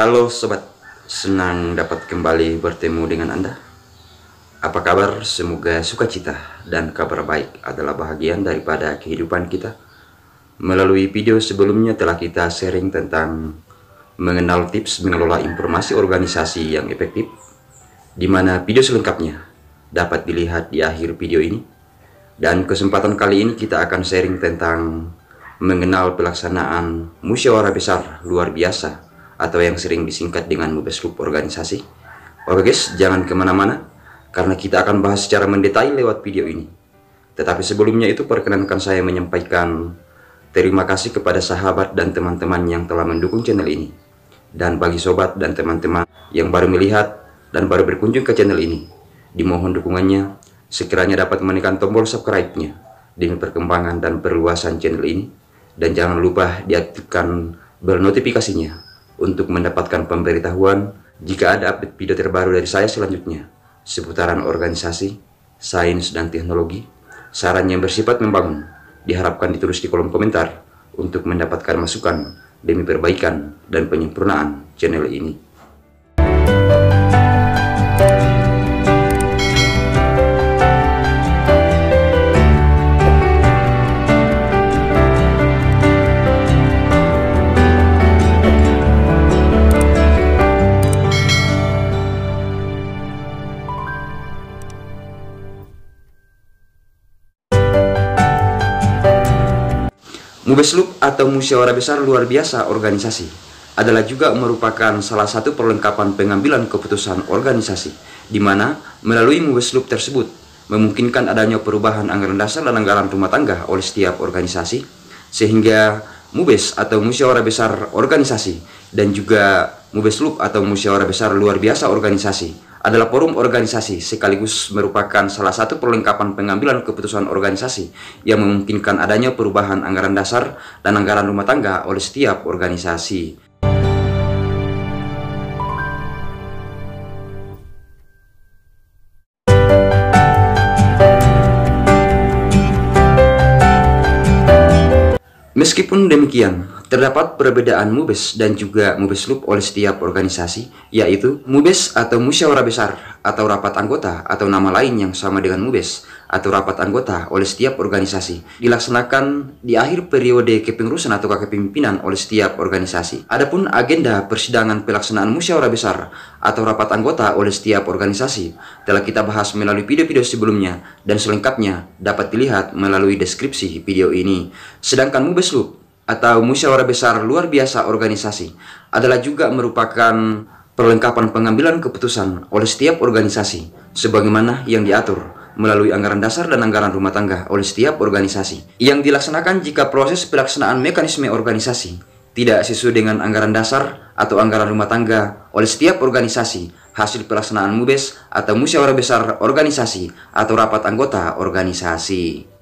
Halo sobat, senang dapat kembali bertemu dengan Anda. Apa kabar? Semoga sukacita dan kabar baik adalah bahagian daripada kehidupan kita. Melalui video sebelumnya telah kita sharing tentang mengenal tips mengelola informasi organisasi yang efektif, di mana video selengkapnya dapat dilihat di akhir video ini. Dan kesempatan kali ini kita akan sharing tentang mengenal pelaksanaan musyawarah besar luar biasa atau yang sering disingkat dengan Mubes Loop organisasi. Oke guys, jangan kemana-mana karena kita akan bahas secara mendetail lewat video ini. Tetapi sebelumnya itu perkenankan saya menyampaikan terima kasih kepada sahabat dan teman-teman yang telah mendukung channel ini. Dan bagi sobat dan teman-teman yang baru melihat dan baru berkunjung ke channel ini, dimohon dukungannya sekiranya dapat menekan tombol subscribe-nya demi perkembangan dan perluasan channel ini. Dan jangan lupa diaktifkan bel notifikasinya untuk mendapatkan pemberitahuan jika ada update video terbaru dari saya selanjutnya seputaran organisasi, sains, dan teknologi. Saran yang bersifat membangun diharapkan ditulis di kolom komentar untuk mendapatkan masukan demi perbaikan dan penyempurnaan channel ini. Mubes Loop atau musyawarah besar luar biasa organisasi adalah juga merupakan salah satu perlengkapan pengambilan keputusan organisasi, di mana melalui Mubes Loop tersebut memungkinkan adanya perubahan anggaran dasar dan anggaran rumah tangga oleh setiap organisasi, sehingga Mubes atau musyawarah besar organisasi dan juga Mubes Loop atau musyawarah besar luar biasa organisasi adalah forum organisasi sekaligus merupakan salah satu perlengkapan pengambilan keputusan organisasi yang memungkinkan adanya perubahan anggaran dasar dan anggaran rumah tangga oleh setiap organisasi. Meskipun demikian, terdapat perbedaan Mubes dan juga Mubes Loop oleh setiap organisasi, yaitu Mubes atau musyawarah besar atau rapat anggota atau nama lain yang sama dengan Mubes atau rapat anggota oleh setiap organisasi dilaksanakan di akhir periode kepengurusan atau kepemimpinan oleh setiap organisasi. Adapun agenda persidangan pelaksanaan musyawarah besar atau rapat anggota oleh setiap organisasi telah kita bahas melalui video-video sebelumnya dan selengkapnya dapat dilihat melalui deskripsi video ini. Sedangkan Mubes Loop atau musyawarah besar luar biasa organisasi adalah juga merupakan perlengkapan pengambilan keputusan oleh setiap organisasi sebagaimana yang diatur melalui anggaran dasar dan anggaran rumah tangga oleh setiap organisasi yang dilaksanakan jika proses pelaksanaan mekanisme organisasi tidak sesuai dengan anggaran dasar atau anggaran rumah tangga oleh setiap organisasi hasil pelaksanaan Mubes atau musyawarah besar organisasi atau rapat anggota organisasi.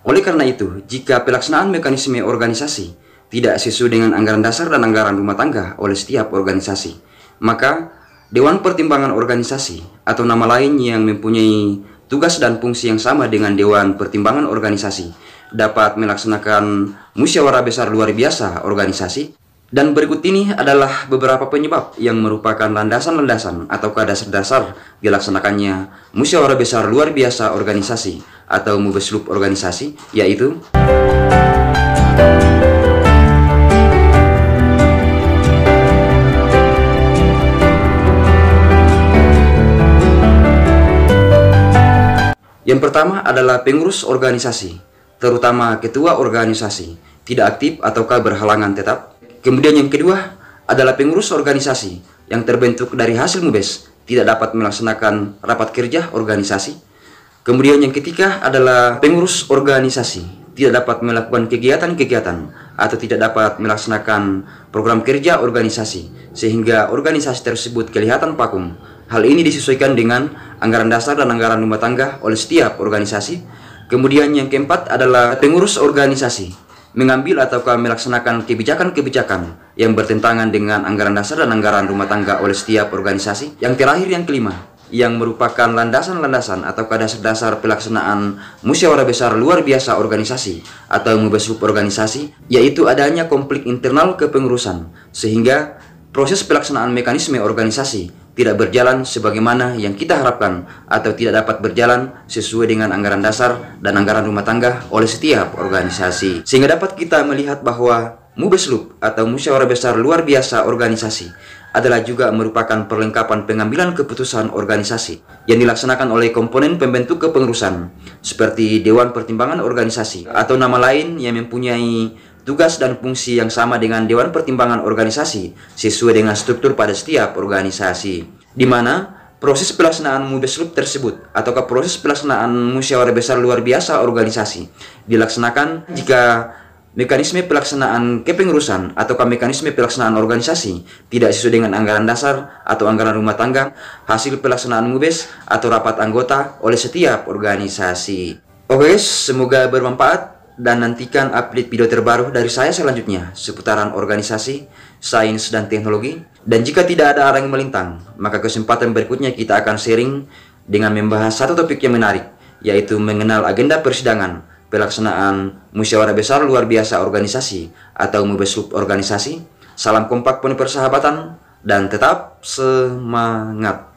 Oleh karena itu, jika pelaksanaan mekanisme organisasi tidak sesuai dengan anggaran dasar dan anggaran rumah tangga oleh setiap organisasi, maka Dewan Pertimbangan Organisasi atau nama lain yang mempunyai tugas dan fungsi yang sama dengan Dewan Pertimbangan Organisasi dapat melaksanakan musyawarah besar luar biasa organisasi. Dan berikut ini adalah beberapa penyebab yang merupakan landasan-landasan atau dasar-dasar dilaksanakannya musyawarah besar luar biasa organisasi atau Mubes Loop organisasi, yaitu yang pertama adalah pengurus organisasi, terutama ketua organisasi, tidak aktif ataukah berhalangan tetap. Kemudian yang kedua adalah pengurus organisasi yang terbentuk dari hasil Mubes tidak dapat melaksanakan rapat kerja organisasi. Kemudian yang ketiga adalah pengurus organisasi tidak dapat melakukan kegiatan-kegiatan atau tidak dapat melaksanakan program kerja organisasi sehingga organisasi tersebut kelihatan vakum. Hal ini disesuaikan dengan anggaran dasar dan anggaran rumah tangga oleh setiap organisasi. Kemudian yang keempat adalah pengurus organisasi mengambil ataukah melaksanakan kebijakan-kebijakan yang bertentangan dengan anggaran dasar dan anggaran rumah tangga oleh setiap organisasi. Yang terakhir yang kelima, yang merupakan landasan-landasan atau dasar-dasar pelaksanaan musyawarah besar luar biasa organisasi atau Mubes Loop organisasi, yaitu adanya konflik internal kepengurusan, sehingga proses pelaksanaan mekanisme organisasi tidak berjalan sebagaimana yang kita harapkan atau tidak dapat berjalan sesuai dengan anggaran dasar dan anggaran rumah tangga oleh setiap organisasi. Sehingga dapat kita melihat bahwa Mubeslup atau Musyawarah Besar Luar Biasa Organisasi adalah juga merupakan perlengkapan pengambilan keputusan organisasi yang dilaksanakan oleh komponen pembentuk kepengurusan seperti Dewan Pertimbangan Organisasi atau nama lain yang mempunyai tugas dan fungsi yang sama dengan Dewan Pertimbangan Organisasi sesuai dengan struktur pada setiap organisasi, di mana proses pelaksanaan Mubeslup tersebut ataukah proses pelaksanaan Musyawarah Besar Luar Biasa Organisasi dilaksanakan jika mekanisme pelaksanaan kepengurusan ataukah mekanisme pelaksanaan organisasi tidak sesuai dengan anggaran dasar atau anggaran rumah tangga hasil pelaksanaan Mubes atau rapat anggota oleh setiap organisasi. Oke, semoga bermanfaat dan nantikan update video terbaru dari saya selanjutnya seputaran organisasi, sains, dan teknologi. Dan jika tidak ada arah yang melintang, maka kesempatan berikutnya kita akan sharing dengan membahas satu topik yang menarik, yaitu mengenal agenda persidangan pelaksanaan Musyawarah Besar Luar Biasa Organisasi atau Mubeslup Organisasi. Salam kompak penuh persahabatan dan tetap semangat.